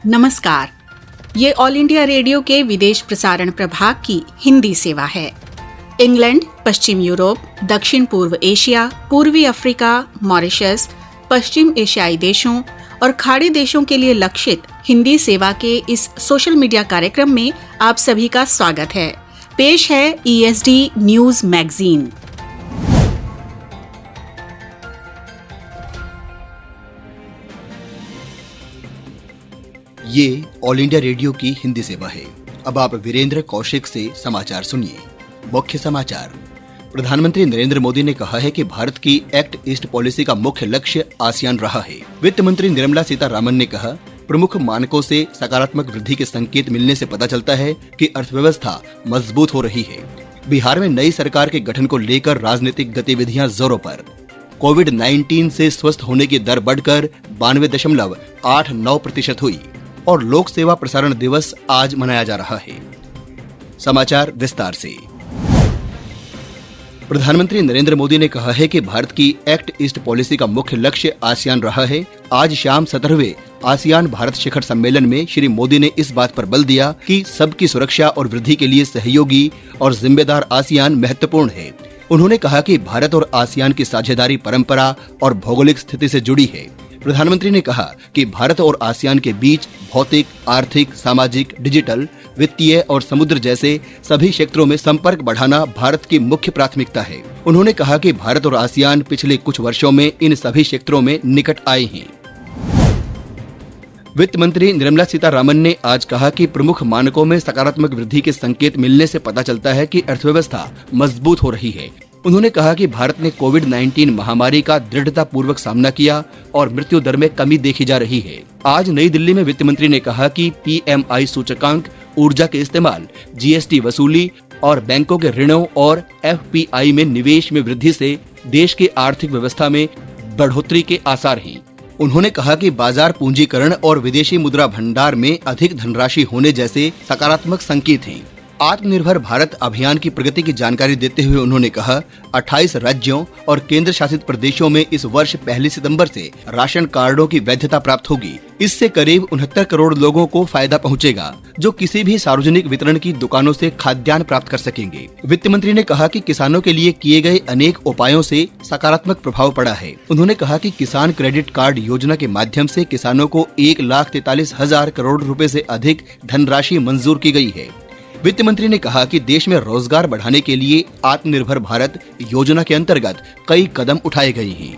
नमस्कार, ये all India radio के विदेश प्रसारण प्रभाग की हिंदी सेवा है। इंग्लैंड, पश्चिम यूरोप, दक्षिण पूर्व एशिया, पूर्वी अफ्रीका, मॉरिशस, पश्चिम एशियाई देशों और खाड़ी देशों के लिए लक्षित हिंदी सेवा के इस सोशल मीडिया कार्यक्रम में आप सभी का स्वागत है। पेश है ESD न्यूज मैगजीन। ये ऑल इंडिया रेडियो की हिंदी सेवा है। अब आप वीरेंद्र कौशिक से समाचार सुनिए। मुख्य समाचार। प्रधानमंत्री नरेंद्र मोदी ने कहा है कि भारत की एक्ट ईस्ट पॉलिसी का मुख्य लक्ष्य आसियान रहा है। वित्त मंत्री निर्मला सीतारामन ने कहा, प्रमुख मानकों से सकारात्मक वृद्धि के संकेत मिलने से पता चलता है कि अर्थव्यवस्था मजबूत हो रही है। बिहार में नई सरकार के गठन को लेकर राजनीतिक गतिविधियां जोरों पर। कोविड-19 से स्वस्थ होने की दर बढ़कर 92.89% हुई और लोक सेवा प्रसारण दिवस आज मनाया जा रहा है। समाचार विस्तार से। प्रधानमंत्री नरेंद्र मोदी ने कहा है कि भारत की एक्ट ईस्ट पॉलिसी का मुख्य लक्ष्य आसियान रहा है। आज शाम 17वें आसियान भारत शिखर सम्मेलन में श्री मोदी ने इस बात पर बल दिया कि सबकी सुरक्षा और वृद्धि के लिए सहयोगी और जिम्मेदार आसियान महत्वपूर्ण है। उन्होंने कहा कि भारत और आसियान की साझेदारी परंपरा और भौगोलिक स्थिति से जुड़ी है। प्रधानमंत्री ने कहा कि भारत और आसियान के बीच भौतिक, आर्थिक, सामाजिक, डिजिटल, वित्तीय और समुद्र जैसे सभी क्षेत्रों में संपर्क बढ़ाना भारत की मुख्य प्राथमिकता है। उन्होंने कहा कि भारत और आसियान पिछले कुछ वर्षों में इन सभी क्षेत्रों में निकट आए हैं। वित्त मंत्री निर्मला सीतारामन ने आज कहा कि प्रमुख मानकों में सकारात्मक वृद्धि के संकेत मिलने से पता चलता है कि अर्थव्यवस्था मजबूत हो रही है। उन्होंने कहा कि भारत ने कोविड-19 महामारी का दृढ़ता पूर्वक सामना किया और मृत्यु दर में कमी देखी जा रही है। आज नई दिल्ली में वित्त मंत्री ने कहा कि PMI सूचकांक, ऊर्जा के इस्तेमाल, GST वसूली और बैंकों के ऋणों और FPI में निवेश में वृद्धि से देश की आर्थिक व्यवस्था में बढ़ोतरी के आसार हैं। उन्होंने कहा कि बाजार पूंजीकरण और विदेशी मुद्रा भंडार में अधिक धनराशि होने जैसे सकारात्मक संकेत हैं। आत्मनिर्भर भारत अभियान की प्रगति की जानकारी देते हुए उन्होंने कहा, 28 राज्यों और केंद्र शासित प्रदेशों में इस वर्ष 1 सितंबर से राशन कार्डों की वैधता प्राप्त होगी। इससे करीब 69 करोड़ लोगों को फायदा पहुंचेगा, जो किसी भी सार्वजनिक वितरण की दुकानों से खाद्यान्न प्राप्त कर सकेंगे। वित्त मंत्री ने कहा कि किसानों के लिए किए गए अनेक उपायों से सकारात्मक प्रभाव पड़ा है। उन्होंने कहा कि किसान क्रेडिट कार्ड योजना के माध्यम से किसानों को 1,43,000 करोड़ रुपए से अधिक धनराशि मंजूर की गई है। वित्त मंत्री ने कहा कि देश में रोजगार बढ़ाने के लिए आत्मनिर्भर भारत योजना के अंतर्गत कई कदम उठाए गए हैं।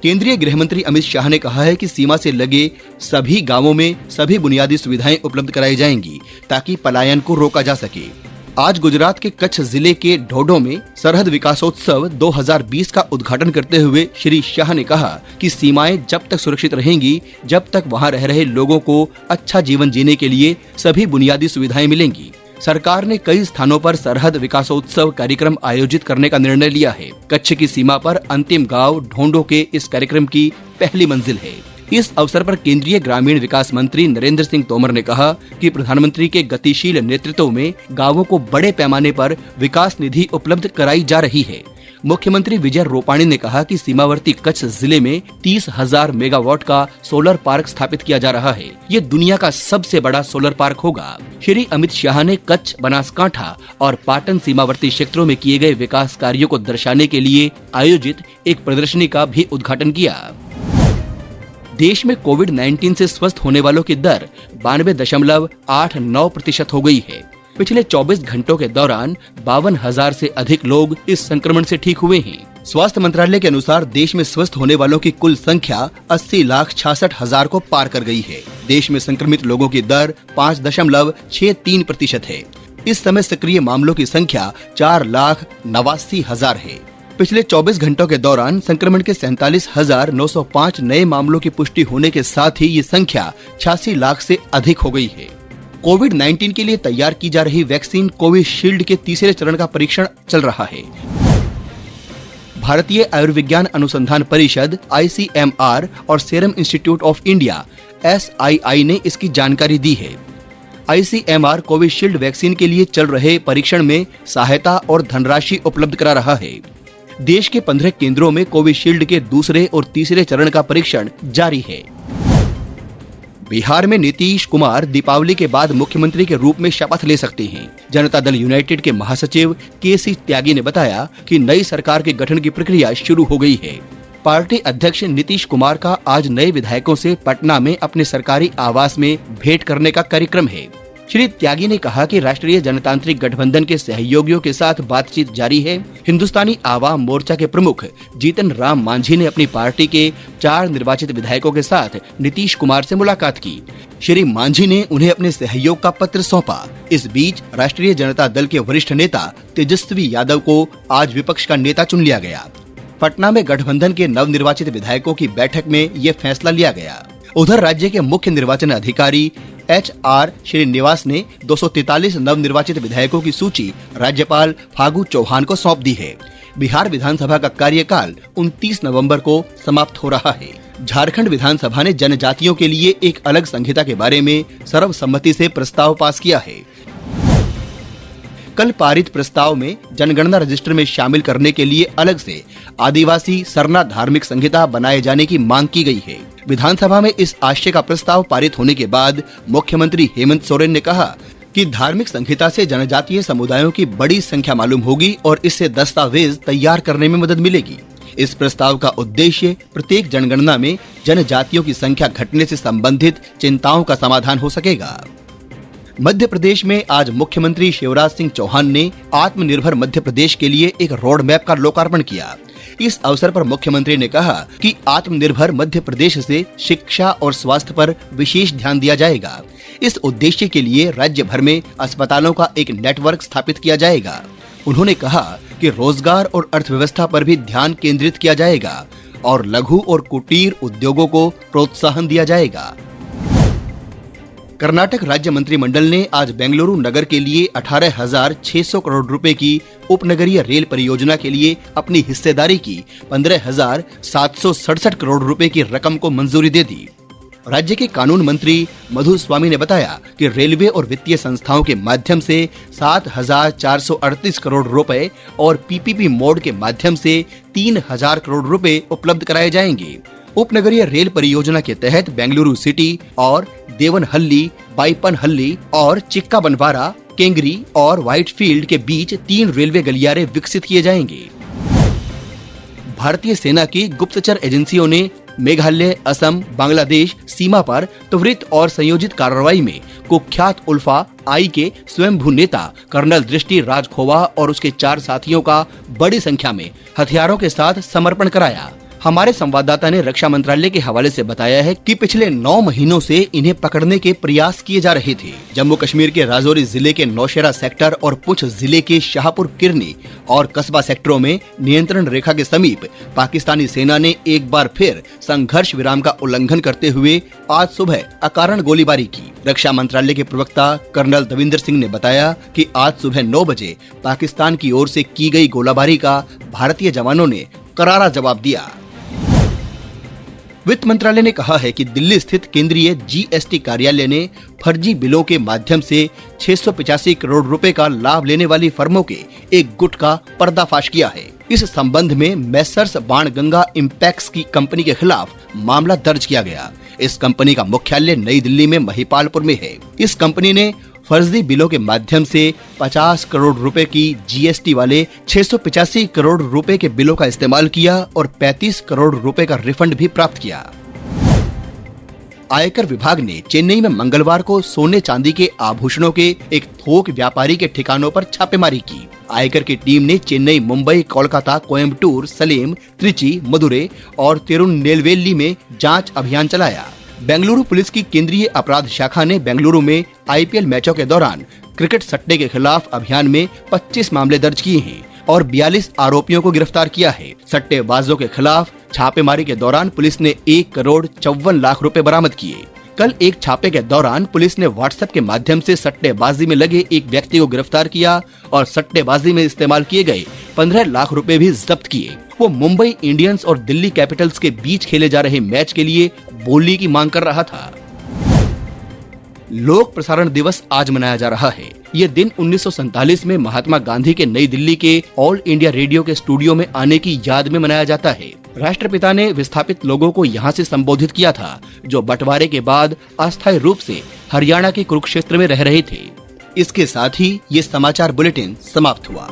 केंद्रीय गृह मंत्री अमित शाह ने कहा है कि सीमा से लगे सभी गांवों में सभी बुनियादी सुविधाएं उपलब्ध कराई जाएंगी ताकि पलायन को रोका जा सके। आज गुजरात के कच्छ जिले के ढोढो में सरहद विकासोत्सव 2020 का उद्घाटन करते हुए श्री शाह ने कहा कि सीमाएं जब तक सुरक्षित रहेंगी, जब तक वहां रह रहे लोगों को अच्छा जीवन जीने के लिए सभी बुनियादी सुविधाएं मिलेंगी। सरकार ने कई स्थानों पर सरहद विकासोत्सव कार्यक्रम आयोजित करने का निर्णय लिया है। कच्छ की सीमा पर अंतिम गांव ढोंडो के इस कार्यक्रम की पहली मंजिल है। इस अवसर पर केंद्रीय ग्रामीण विकास मंत्री नरेंद्र सिंह तोमर ने कहा कि प्रधानमंत्री के गतिशील नेतृत्व में गांवों को बड़े पैमाने पर विकास निधि उपलब्ध कराई जा रही है। मुख्यमंत्री विजय रूपाणी ने कहा कि सीमावर्ती कच्छ जिले में 30,000 मेगावाट का सोलर पार्क स्थापित किया जा रहा है। ये दुनिया का सबसे बड़ा सोलर पार्क होगा। श्री अमित शाह ने कच्छ, बनासकांठा और पाटन सीमावर्ती क्षेत्रों में किए गए विकास कार्यों को दर्शाने के लिए आयोजित एक प्रदर्शनी का भी उद्घाटन किया। देश में कोविड-19 से स्वस्थ होने वालों की दर 92.89% हो गई है। पिछले 24 घंटों के दौरान 52,000 से अधिक लोग इस संक्रमण से ठीक हुए हैं। स्वास्थ्य मंत्रालय के अनुसार देश में स्वस्थ होने वालों की कुल संख्या 80,66,000 को पार कर गई है। देश में संक्रमित लोगों की दर 5.63% है। इस समय सक्रिय मामलों की संख्या 4,89,000 है। पिछले 24 घंटों के दौरान संक्रमण के 47,905 नए मामलों की पुष्टि होने के साथ ही ये संख्या 86 लाख से अधिक हो गई है। कोविड-19 के लिए तैयार की जा रही वैक्सीन कोविशील्ड के तीसरे चरण का परीक्षण चल रहा है। भारतीय आयुर्विज्ञान अनुसंधान परिषद ICMR और serum institute of India SII ने इसकी जानकारी दी है। ICMR कोविशील्ड वैक्सीन के लिए चल रहे परीक्षण में सहायता और धनराशि उपलब्ध करा रहा है। देश के 15 केंद्रों में कोविशील्ड के दूसरे और तीसरे चरण का परीक्षण जारी है। बिहार में नीतीश कुमार दीपावली के बाद मुख्यमंत्री के रूप में शपथ ले सकते हैं। जनता दल यूनाइटेड के महासचिव के.सी. त्यागी ने बताया कि नई सरकार के गठन की प्रक्रिया शुरू हो गई है। पार्टी अध्यक्ष नीतीश कुमार का आज नए विधायकों से पटना में अपने सरकारी आवास में भेंट करने का कार्यक्रम है। श्री त्यागी ने कहा कि राष्ट्रीय जनतांत्रिक गठबंधन के सहयोगियों के साथ बातचीत जारी है। हिंदुस्तानी आवाम मोर्चा के प्रमुख जीतन राम मांझी ने अपनी पार्टी के 4 निर्वाचित विधायकों के साथ नीतीश कुमार से मुलाकात की। श्री मांझी ने उन्हें अपने सहयोग का पत्र सौंपा। इस बीच राष्ट्रीय जनता दल के वरिष्ठ नेता तेजस्वी यादव को आज विपक्ष का नेता चुन लिया गया। पटना में गठबंधन के नवनिर्वाचित विधायकों की बैठक में ये फैसला लिया गया। उधर राज्य के मुख्य निर्वाचन अधिकारी HR श्रीनिवास ने 243 नवनिर्वाचित विधायकों की सूची राज्यपाल फागू चौहान को सौंप दी है। बिहार विधानसभा का कार्यकाल 29 नवंबर को समाप्त हो रहा है। झारखंड विधानसभा ने जनजातियों के लिए एक अलग संहिता के बारे में सर्वसम्मति से प्रस्ताव पास किया है। कल पारित प्रस्ताव में जनगणना रजिस्टर में शामिल करने के लिए अलग से आदिवासी सरना धार्मिक संहिता बनाए जाने की मांग की गई है। विधानसभा में इस आशय का प्रस्ताव पारित होने के बाद मुख्यमंत्री हेमंत सोरेन ने कहा कि धार्मिक संहिता से जनजातीय समुदायों की बड़ी संख्या मालूम होगी और इससे दस्तावेज तैयार करने में मदद मिलेगी। इस प्रस्ताव का उद्देश्य प्रत्येक जनगणना में जनजातियों की संख्या घटने से संबंधित चिंताओं का समाधान हो सकेगा। मध्य प्रदेश में आज मुख्यमंत्री शिवराज सिंह चौहान ने आत्मनिर्भर मध्य प्रदेश के लिए एक रोड मैप का लोकार्पण किया। इस अवसर पर मुख्यमंत्री ने कहा कि आत्मनिर्भर मध्य प्रदेश से शिक्षा और स्वास्थ्य पर विशेष ध्यान दिया जाएगा। इस उद्देश्य के लिए राज्य भर में अस्पतालों का एक नेटवर्क स्थापित किया जाएगा। उन्होंने कहा कि रोजगार और अर्थव्यवस्था पर भी ध्यान केंद्रित किया जाएगा और लघु और कुटीर उद्योगों को प्रोत्साहन दिया जाएगा। कर्नाटक राज्य मंत्रिमंडल ने आज बेंगलुरु नगर के लिए 18,600 करोड़ रुपए की उपनगरीय रेल परियोजना के लिए अपनी हिस्सेदारी की 15,767 करोड़ रुपए की रकम को मंजूरी दे दी। राज्य के कानून मंत्री मधु स्वामी ने बताया कि रेलवे और वित्तीय संस्थाओं के माध्यम से 7,438 करोड़ रुपए और PPP मोड के माध्यम से 3,000 करोड़ रुपए उपलब्ध कराए जाएंगे। उपनगरीय रेल परियोजना के तहत बेंगलुरु सिटी और देवनहल्ली, बाईपनहल्ली और चिक्काबनवारा, केंगरी और व्हाइटफील्ड के बीच 3 रेलवे गलियारे विकसित किए जाएंगे। भारतीय सेना की गुप्तचर एजेंसियों ने मेघालय, असम, बांग्लादेश सीमा पर त्वरित और संयोजित कार्रवाई में कुख्यात उल्फा आई के स्वयंभू नेता कर्नल दृष्टि राजखोवा और उसके 4 साथियों का बड़ी संख्या में हथियारों के साथ समर्पण कराया। हमारे संवाददाता ने रक्षा मंत्रालय के हवाले से बताया है कि पिछले 9 महीनों से इन्हें पकड़ने के प्रयास किए जा रहे थे। जम्मू कश्मीर के राजौरी जिले के नौशेरा सेक्टर और पुंछ जिले के शाहपुर किरनी और कस्बा सेक्टरों में नियंत्रण रेखा के समीप पाकिस्तानी सेना ने एक बार फिर संघर्ष विराम का उल्लंघन करते हुए आज सुबह अकारण गोलीबारी की। रक्षा मंत्रालय के प्रवक्ता कर्नल दविंदर सिंह ने बताया कि आज सुबह 9 बजे पाकिस्तान की ओर से की गई गोलाबारी का भारतीय जवानों ने करारा जवाब दिया। वित्त मंत्रालय ने कहा है कि दिल्ली स्थित केंद्रीय GST कार्यालय ने फर्जी बिलों के माध्यम से 685 करोड़ रुपए का लाभ लेने वाली फर्मों के एक गुट का पर्दाफाश किया है। इस संबंध में मेसर्स बाणगंगा इम्पैक्स की कंपनी के खिलाफ मामला दर्ज किया गया। इस कंपनी का मुख्यालय नई दिल्ली में महिपालपुर में है। इस कंपनी ने फर्जी बिलों के माध्यम से 50 करोड़ रुपए की GST वाले 685 करोड़ रुपए के बिलों का इस्तेमाल किया और 35 करोड़ रुपए का रिफंड भी प्राप्त किया। आयकर विभाग ने चेन्नई में मंगलवार को सोने चांदी के आभूषणों के एक थोक व्यापारी के ठिकानों पर छापेमारी की। आयकर की टीम ने चेन्नई, मुंबई, कोलकाता, कोयम्बटूर, सलेम, त्रिची, मदुरै और तिरुनेलवेली में जांच अभियान चलाया। बेंगलुरु पुलिस की केंद्रीय अपराध शाखा ने बेंगलुरु में IPL मैचों के दौरान क्रिकेट सट्टे के खिलाफ अभियान में 25 मामले दर्ज किए हैं और 42 आरोपियों को गिरफ्तार किया है। सट्टेबाजों के खिलाफ छापेमारी के दौरान पुलिस ने 1,54,00,000 रुपए बरामद किए। कल एक छापे के दौरान पुलिस ने व्हाट्सएप के माध्यम से सट्टेबाजी में लगे एक व्यक्ति को गिरफ्तार किया और सट्टेबाजी में इस्तेमाल किए गए 15 लाख रुपए भी जब्त किए। वो मुंबई इंडियंस और दिल्ली कैपिटल्स के बीच खेले जा रहे मैच के लिए बोली की मांग कर रहा था। लोक प्रसारण दिवस आज मनाया जा रहा है। ये दिन 1947 में महात्मा गांधी के नई दिल्ली के ऑल इंडिया रेडियो के स्टूडियो में आने की याद में मनाया जाता है। राष्ट्रपिता ने विस्थापित लोगों को यहाँ से संबोधित किया था, जो बंटवारे के बाद अस्थायी रूप से हरियाणा के कुरुक्षेत्र में रह रहे थे। इसके साथ ही ये समाचार बुलेटिन समाप्त हुआ।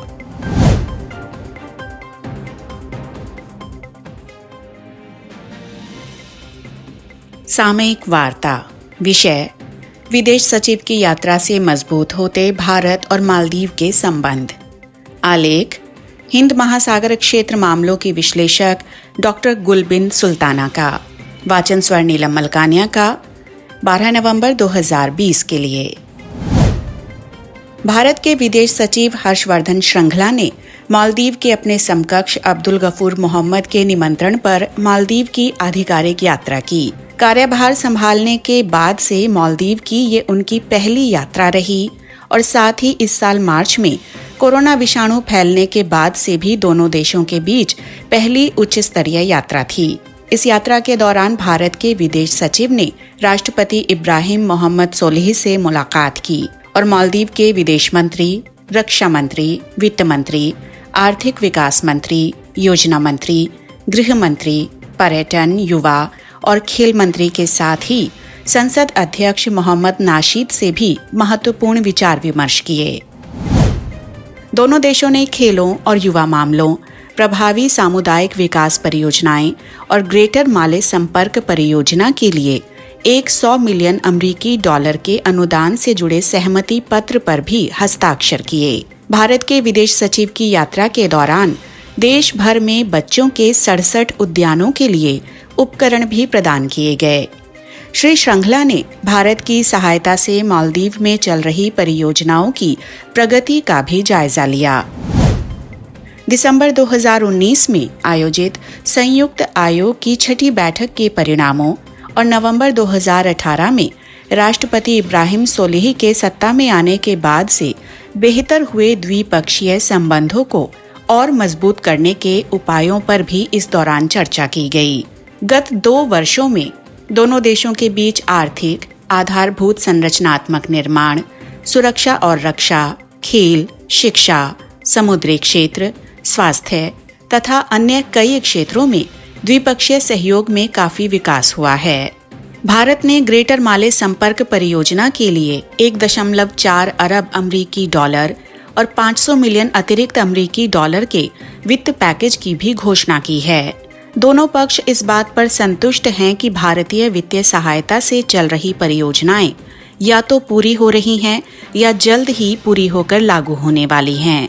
सामयिक वार्ता। विषय: विदेश सचिव की यात्रा से मजबूत होते भारत और मालदीव के संबंध। आलेख: हिंद महासागर क्षेत्र मामलों की विश्लेषक डॉक्टर गुलबिन सुल्ताना का। वाचन स्वर नीलम मलकानिया का। 12 नवंबर 2020 के लिए। भारत के विदेश सचिव हर्षवर्धन श्रृंगला ने मालदीव के अपने समकक्ष अब्दुल गफूर मोहम्मद के निमंत्रण पर मालदीव की आधिकारिक यात्रा की। कार्यभार संभालने के बाद से मालदीव की ये उनकी पहली यात्रा रही और साथ ही इस साल मार्च में कोरोना विषाणु फैलने के बाद से भी दोनों देशों के बीच पहली उच्च स्तरीय यात्रा थी। इस यात्रा के दौरान भारत के विदेश सचिव ने राष्ट्रपति इब्राहिम मोहम्मद सोलिह से मुलाकात की और मालदीव के विदेश मंत्री, रक्षा मंत्री, वित्त मंत्री, आर्थिक विकास मंत्री, योजना मंत्री, गृह मंत्री, पर्यटन, युवा और खेल मंत्री के साथ ही संसद अध्यक्ष मोहम्मद नाशीद से भी महत्वपूर्ण विचार विमर्श किए। दोनों देशों ने खेलों और युवा मामलों, प्रभावी सामुदायिक विकास परियोजनाएं और ग्रेटर माले संपर्क परियोजना के लिए 100 मिलियन अमेरिकी डॉलर के अनुदान से जुड़े सहमति पत्र पर भी हस्ताक्षर किए। भारत के विदेश सचिव की यात्रा के दौरान देश भर में बच्चों के 67 उद्यानों के लिए उपकरण भी प्रदान किए गए। श्री श्रृंगला ने भारत की सहायता से मालदीव में चल रही परियोजनाओं की प्रगति का भी जायजा लिया। दिसंबर 2019 में आयोजित संयुक्त आयोग की 6ठी बैठक के परिणामों और नवंबर 2018 में राष्ट्रपति इब्राहिम सोलिह के सत्ता में आने के बाद से बेहतर हुए द्विपक्षीय संबंधों को और मजबूत करने के उपायों पर भी इस दौरान चर्चा की गई। गत 2 वर्षों में दोनों देशों के बीच आर्थिक, आधारभूत संरचनात्मक निर्माण, सुरक्षा और रक्षा, खेल, शिक्षा, समुद्री क्षेत्र, स्वास्थ्य तथा अन्य कई क्षेत्रों में द्विपक्षीय सहयोग में काफी विकास हुआ है। भारत ने ग्रेटर माले संपर्क परियोजना के लिए 1.4 अरब अमेरिकी डॉलर और 500 मिलियन अतिरिक्त अमेरिकी डॉलर के वित्त पैकेज की भी घोषणा की है। दोनों पक्ष इस बात पर संतुष्ट हैं कि भारतीय वित्तीय सहायता से चल रही परियोजनाएं या तो पूरी हो रही हैं या जल्द ही पूरी होकर लागू होने वाली हैं।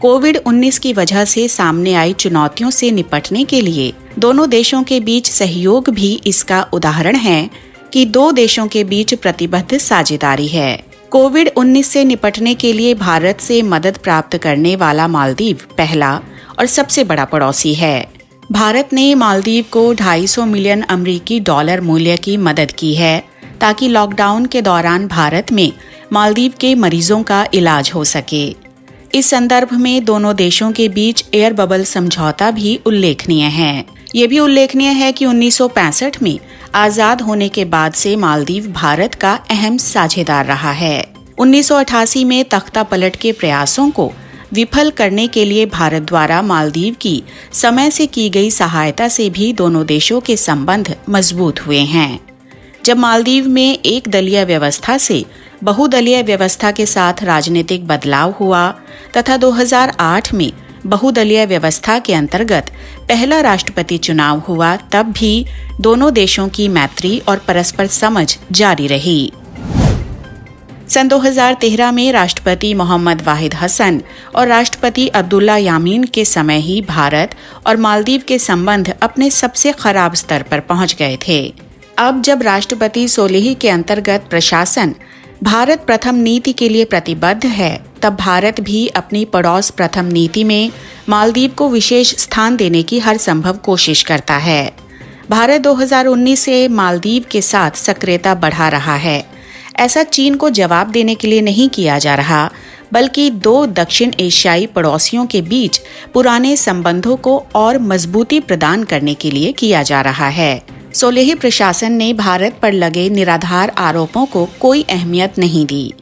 कोविड-19 की वजह से सामने आई चुनौतियों से निपटने के लिए दोनों देशों के बीच सहयोग भी इसका उदाहरण है कि 2 देशों के बीच प्रतिबद्ध साझेदारी है। कोविड-19 से निपटने के लिए भारत से मदद प्राप्त करने वाला मालदीव पहला और सबसे बड़ा पड़ोसी है। भारत ने मालदीव को 250 मिलियन अमेरिकी डॉलर मूल्य की मदद की है ताकि लॉकडाउन के दौरान भारत में मालदीव के मरीजों का इलाज हो सके। इस संदर्भ में दोनों देशों के बीच एयर बबल समझौता भी उल्लेखनीय है। ये भी उल्लेखनीय है कि 1965 में आजाद होने के बाद से मालदीव भारत का अहम साझेदार रहा है। 1988 में तख्ता पलट के प्रयासों को विफल करने के लिए भारत द्वारा मालदीव की समय से की गई सहायता से भी दोनों देशों के संबंध मजबूत हुए हैं। जब मालदीव में एक दलीय व्यवस्था से बहुदलीय व्यवस्था के साथ राजनीतिक बदलाव हुआ तथा 2008 में बहुदलीय व्यवस्था के अंतर्गत पहला राष्ट्रपति चुनाव हुआ, तब भी दोनों देशों की मैत्री और परस्पर समझ जारी रही। सन 2013 में राष्ट्रपति मोहम्मद वाहिद हसन और राष्ट्रपति अब्दुल्ला यामीन के समय ही भारत और मालदीव के संबंध अपने सबसे खराब स्तर पर पहुंच गए थे। अब जब राष्ट्रपति सोलिह के अंतर्गत प्रशासन भारत प्रथम नीति के लिए प्रतिबद्ध है, तब भारत भी अपनी पड़ोस प्रथम नीति में मालदीव को विशेष स्थान देने की हर संभव कोशिश करता है। भारत 2019 से मालदीव के साथ सक्रियता बढ़ा रहा है। ऐसा चीन को जवाब देने के लिए नहीं किया जा रहा, बल्कि 2 दक्षिण एशियाई पड़ोसियों के बीच पुराने संबंधों को और मजबूती प्रदान करने के लिए किया जा रहा है। सोलिह प्रशासन ने भारत पर लगे निराधार आरोपों को कोई अहमियत नहीं दी।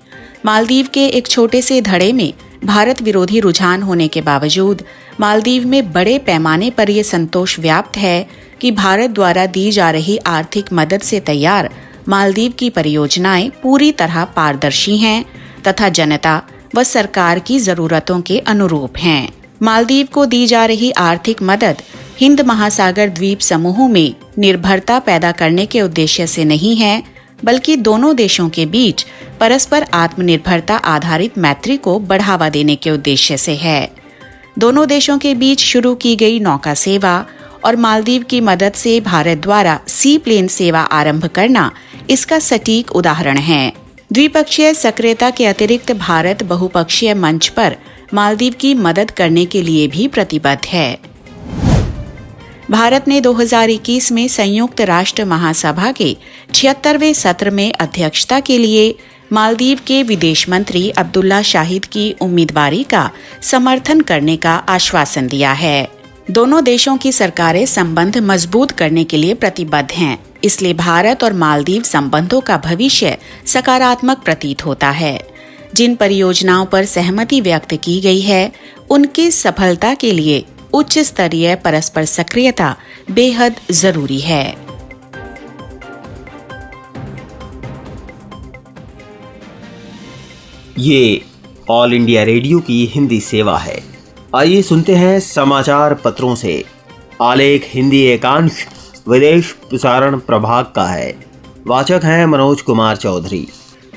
मालदीव के एक छोटे से धड़े में भारत विरोधी रुझान होने के बावजूद मालदीव में बड़े पैमाने पर यह संतोष व्याप्त है कि भारत द्वारा दी जा रही आर्थिक मदद से तैयार मालदीव की परियोजनाएं पूरी तरह पारदर्शी हैं तथा जनता व सरकार की जरूरतों के अनुरूप हैं। मालदीव को दी जा रही आर्थिक मदद हिंद महासागर द्वीप समूह में निर्भरता पैदा करने के उद्देश्य से नहीं है, बल्कि दोनों देशों के बीच परस्पर आत्मनिर्भरता आधारित मैत्री को बढ़ावा देने के उद्देश्य से है। दोनों देशों के बीच शुरू की गई नौका सेवा और मालदीव की मदद से भारत द्वारा सी प्लेन सेवा आरंभ करना इसका सटीक उदाहरण है। द्विपक्षीय सक्रियता के अतिरिक्त भारत बहुपक्षीय मंच पर मालदीव की मदद करने के लिए भी प्रतिबद्ध है। भारत ने 2021 में संयुक्त राष्ट्र महासभा के 76वें सत्र में अध्यक्षता के लिए मालदीव के विदेश मंत्री अब्दुल्ला शाहिद की उम्मीदवारी का समर्थन करने का आश्वासन दिया है। दोनों देशों की सरकारें संबंध मजबूत करने के लिए प्रतिबद्ध हैं, इसलिए भारत और मालदीव संबंधों का भविष्य सकारात्मक प्रतीत होता है। जिन परियोजनाओं पर सहमति व्यक्त की गई है, उनकी सफलता के लिए उच्च स्तरीय परस्पर सक्रियता बेहद जरूरी है। ये ऑल इंडिया रेडियो की हिंदी सेवा है। आइए सुनते हैं समाचार पत्रों से। आलेख हिंदी एकांश विदेश प्रसारण प्रभाग का है। वाचक हैं मनोज कुमार चौधरी।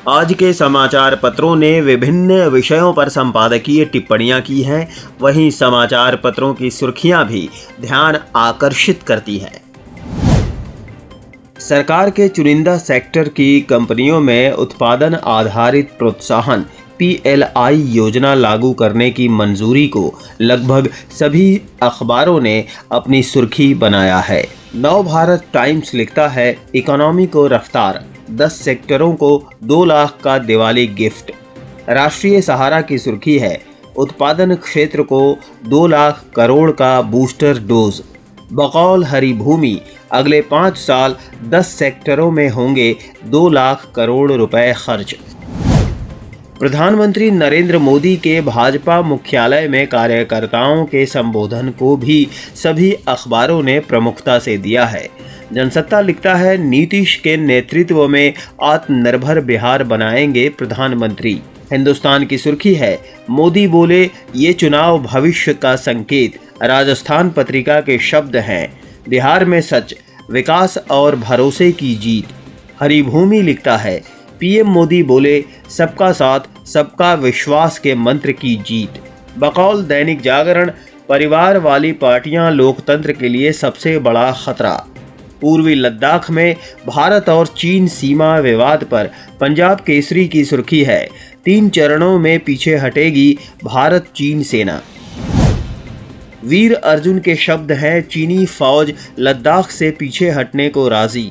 आज के समाचार पत्रों ने विभिन्न विषयों पर संपादकीय टिप्पणियां की हैं, वहीं समाचार पत्रों की सुर्खियां भी ध्यान आकर्षित करती हैं। सरकार के चुनिंदा सेक्टर की कंपनियों में उत्पादन आधारित प्रोत्साहन PLI योजना लागू करने की मंजूरी को लगभग सभी अखबारों ने अपनी सुर्खी बनाया है। नव भारत टाइम्स लिखता है, इकोनॉमी को रफ्तार, 10 सेक्टरों को 2 लाख का दिवाली गिफ्ट। राष्ट्रीय सहारा की सुर्खी है, उत्पादन क्षेत्र को 2 लाख करोड़ का बूस्टर डोज। बकौल हरिभूमि, अगले 5 साल 10 सेक्टरों में होंगे 2 लाख करोड़ रुपए खर्च। प्रधानमंत्री नरेंद्र मोदी के भाजपा मुख्यालय में कार्यकर्ताओं के संबोधन को भी सभी अखबारों ने प्रमुखता से दिया है। जनसत्ता लिखता है, नीतीश के नेतृत्व में आत्मनिर्भर बिहार बनाएंगे प्रधानमंत्री। हिंदुस्तान की सुर्खी है, मोदी बोले ये चुनाव भविष्य का संकेत। राजस्थान पत्रिका के शब्द हैं, बिहार में सच, विकास और भरोसे की जीत। हरिभूमि लिखता है, पीएम मोदी बोले सबका साथ सबका विश्वास के मंत्र की जीत। बकौल दैनिक जागरण, परिवार वाली पार्टियां लोकतंत्र के लिए सबसे बड़ा खतरा। पूर्वी लद्दाख में भारत और चीन सीमा विवाद पर पंजाब केसरी की सुर्खी है, 3 चरणों में पीछे हटेगी भारत चीन सेना। वीर अर्जुन के शब्द हैं, चीनी फौज लद्दाख से पीछे हटने को राजी।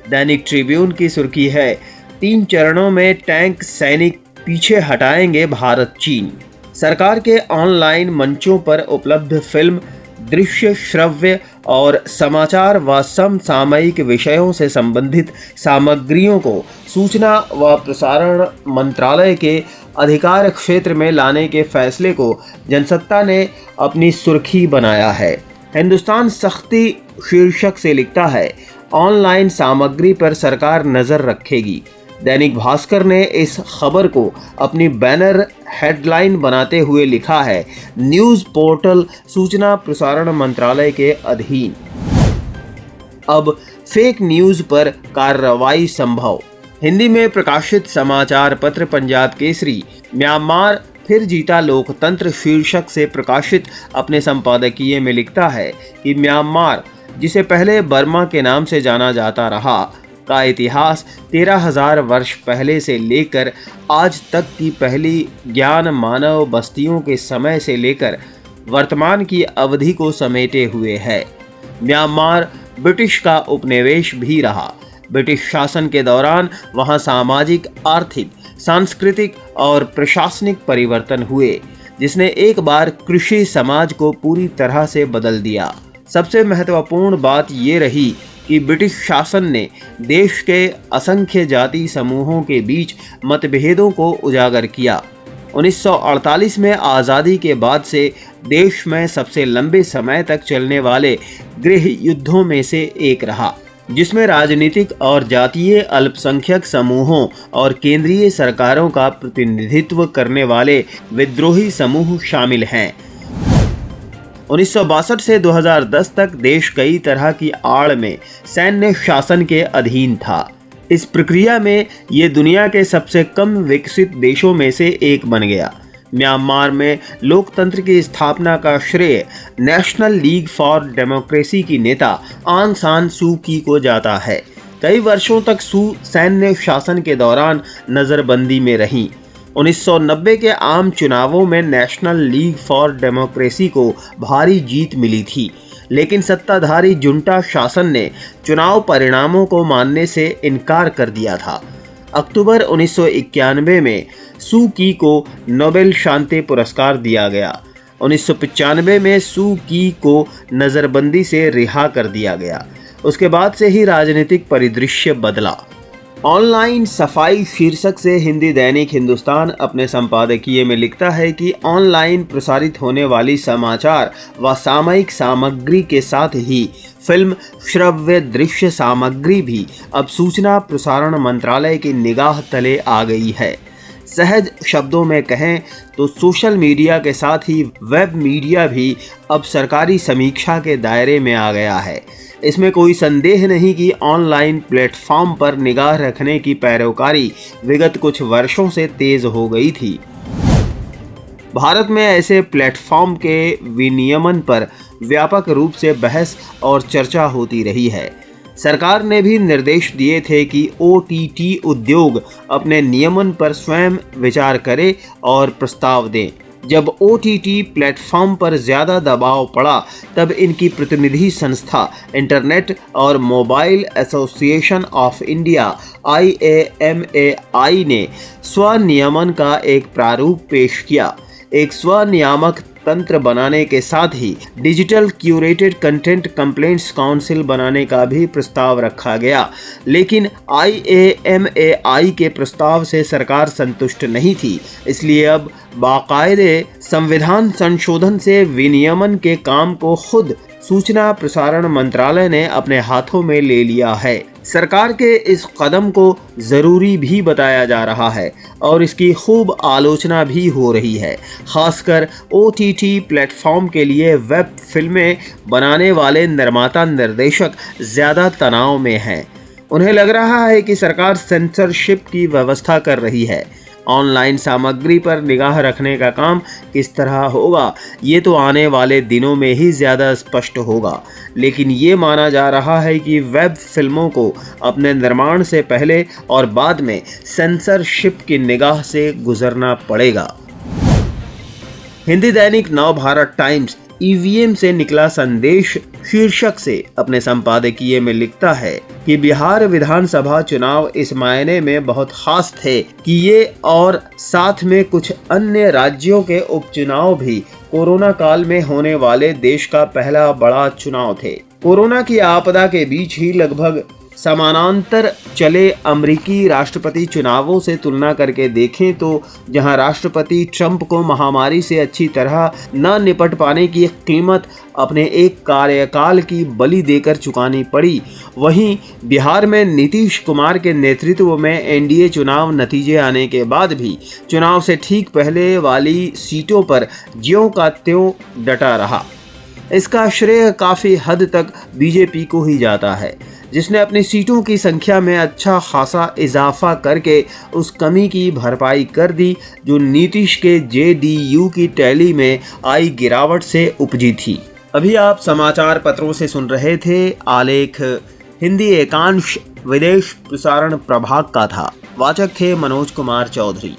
दैनिक ट्रिब्यून की सुर्खी है, 3 चरणों में टैंक सैनिक पीछे हटाएंगे भारत चीन। सरकार के ऑनलाइन मंचों पर उपलब्ध फिल्म, दृश्य, श्रव्य और समाचार व समसामयिक विषयों से संबंधित सामग्रियों को सूचना व प्रसारण मंत्रालय के अधिकार क्षेत्र में लाने के फैसले को जनसत्ता ने अपनी सुर्खी बनाया है। हिंदुस्तान सख्ती शीर्षक से लिखता है, ऑनलाइन सामग्री पर सरकार नजर रखेगी। दैनिक भास्कर ने इस खबर को अपनी बैनर हेडलाइन बनाते हुए लिखा है, न्यूज़ पोर्टल सूचना प्रसारण मंत्रालय के अधीन। अब फेक न्यूज़ पर कार्रवाई संभव। हिंदी में प्रकाशित समाचार पत्र पंजाब केसरी, म्यांमार फिर जीता लोकतंत्र शीर्षक से प्रकाशित अपने संपादकीय में लिखता है कि म्यांमार, जिसे पहले बर्मा के नाम से जाना जाता रहा, का इतिहास 13,000 वर्ष पहले से लेकर आज तक की पहली ज्ञान मानव बस्तियों के समय से लेकर वर्तमान की अवधि को समेटे हुए है। म्यांमार ब्रिटिश का उपनिवेश भी रहा। ब्रिटिश शासन के दौरान वहां सामाजिक, आर्थिक, सांस्कृतिक और प्रशासनिक परिवर्तन हुए, जिसने एक बार कृषि समाज को पूरी तरह से बदल दिया। सबसे महत्वपूर्ण बात ये रही कि ब्रिटिश शासन ने देश के असंख्य जाति समूहों के बीच मतभेदों को उजागर किया। 1948 में आज़ादी के बाद से देश में सबसे लंबे समय तक चलने वाले गृह युद्धों में से एक रहा, जिसमें राजनीतिक और जातीय अल्पसंख्यक समूहों और केंद्रीय सरकारों का प्रतिनिधित्व करने वाले विद्रोही समूह शामिल हैं। 1962 से 2010 तक देश कई तरह की आड़ में सैन्य शासन के अधीन था। इस प्रक्रिया में ये दुनिया के सबसे कम विकसित देशों में से एक बन गया। म्यांमार में लोकतंत्र की स्थापना का श्रेय नेशनल लीग फॉर डेमोक्रेसी की नेता आंग सान सू की को जाता है। कई वर्षों तक सू सैन्य शासन के दौरान नज़रबंदी में रहीं। 1990 के आम चुनावों में नेशनल लीग फॉर डेमोक्रेसी को भारी जीत मिली थी, लेकिन सत्ताधारी जुंटा शासन ने चुनाव परिणामों को मानने से इनकार कर दिया था। अक्टूबर 1991 में सू की को नोबेल शांति पुरस्कार दिया गया। 1995 में सू की को नज़रबंदी से रिहा कर दिया गया। उसके बाद से ही राजनीतिक परिदृश्य बदला। ऑनलाइन सफाई शीर्षक से हिंदी दैनिक हिंदुस्तान अपने संपादकीय में लिखता है कि ऑनलाइन प्रसारित होने वाली समाचार व सामयिक सामग्री के साथ ही फिल्म, श्रव्य दृश्य सामग्री भी अब सूचना प्रसारण मंत्रालय की निगाह तले आ गई है। सहज शब्दों में कहें तो सोशल मीडिया के साथ ही वेब मीडिया भी अब सरकारी समीक्षा के दायरे में आ गया है। इसमें कोई संदेह नहीं कि ऑनलाइन प्लेटफॉर्म पर निगाह रखने की पैरोकारी विगत कुछ वर्षों से तेज हो गई थी। भारत में ऐसे प्लेटफॉर्म के विनियमन पर व्यापक रूप से बहस और चर्चा होती रही है। सरकार ने भी निर्देश दिए थे कि OTT उद्योग अपने नियमन पर स्वयं विचार करे और प्रस्ताव दें। जब OTT प्लेटफॉर्म पर ज़्यादा दबाव पड़ा तब इनकी प्रतिनिधि संस्था इंटरनेट और mobile association of India IAMAI ने स्वनियमन का एक प्रारूप पेश किया। एक स्वनियामक तंत्र बनाने के साथ ही digital curated content complaints council बनाने का भी प्रस्ताव रखा गया, लेकिन IAMAI के प्रस्ताव से सरकार संतुष्ट नहीं थी। इसलिए अब बाकायदे संविधान संशोधन से विनियमन के काम को खुद सूचना प्रसारण मंत्रालय ने अपने हाथों में ले लिया है। सरकार के इस कदम को ज़रूरी भी बताया जा रहा है और इसकी खूब आलोचना भी हो रही है। खासकर OTT प्लेटफॉर्म के लिए वेब फिल्में बनाने वाले निर्माता निर्देशक ज़्यादा तनाव में हैं। उन्हें लग रहा है कि सरकार सेंसरशिप की व्यवस्था कर रही है। ऑनलाइन सामग्री पर निगाह रखने का काम किस तरह होगा ये तो आने वाले दिनों में ही ज़्यादा स्पष्ट होगा, लेकिन ये माना जा रहा है कि वेब फिल्मों को अपने निर्माण से पहले और बाद में सेंसरशिप की निगाह से गुजरना पड़ेगा। हिंदी दैनिक नवभारत टाइम्स EVM से निकला संदेश शीर्षक से अपने संपादकीय में लिखता है कि बिहार विधानसभा चुनाव इस मायने में बहुत खास थे कि ये और साथ में कुछ अन्य राज्यों के उपचुनाव भी कोरोना काल में होने वाले देश का पहला बड़ा चुनाव थे। कोरोना की आपदा के बीच ही लगभग समानांतर चले अमेरिकी राष्ट्रपति चुनावों से तुलना करके देखें तो जहां राष्ट्रपति ट्रंप को महामारी से अच्छी तरह न निपट पाने की कीमत अपने एक कार्यकाल की बलि देकर चुकानी पड़ी, वहीं बिहार में नीतीश कुमार के नेतृत्व में NDA चुनाव नतीजे आने के बाद भी चुनाव से ठीक पहले वाली सीटों पर ज्यों का त्यों डटा रहा। इसका श्रेय काफ़ी हद तक बीजेपी को ही जाता है, जिसने अपनी सीटों की संख्या में अच्छा खासा इजाफा करके उस कमी की भरपाई कर दी जो नीतीश के JDU की टैली में आई गिरावट से उपजी थी। अभी आप समाचार पत्रों से सुन रहे थे आलेख हिंदी एकांश विदेश प्रसारण प्रभाग का था। वाचक थे मनोज कुमार चौधरी।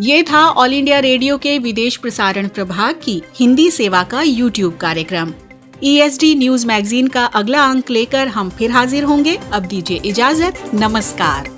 ये था ऑल इंडिया रेडियो के विदेश प्रसारण प्रभाग की हिंदी सेवा का YouTube कार्यक्रम। ESD न्यूज मैगजीन का अगला अंक लेकर हम फिर हाजिर होंगे। अब दीजिए इजाजत। नमस्कार।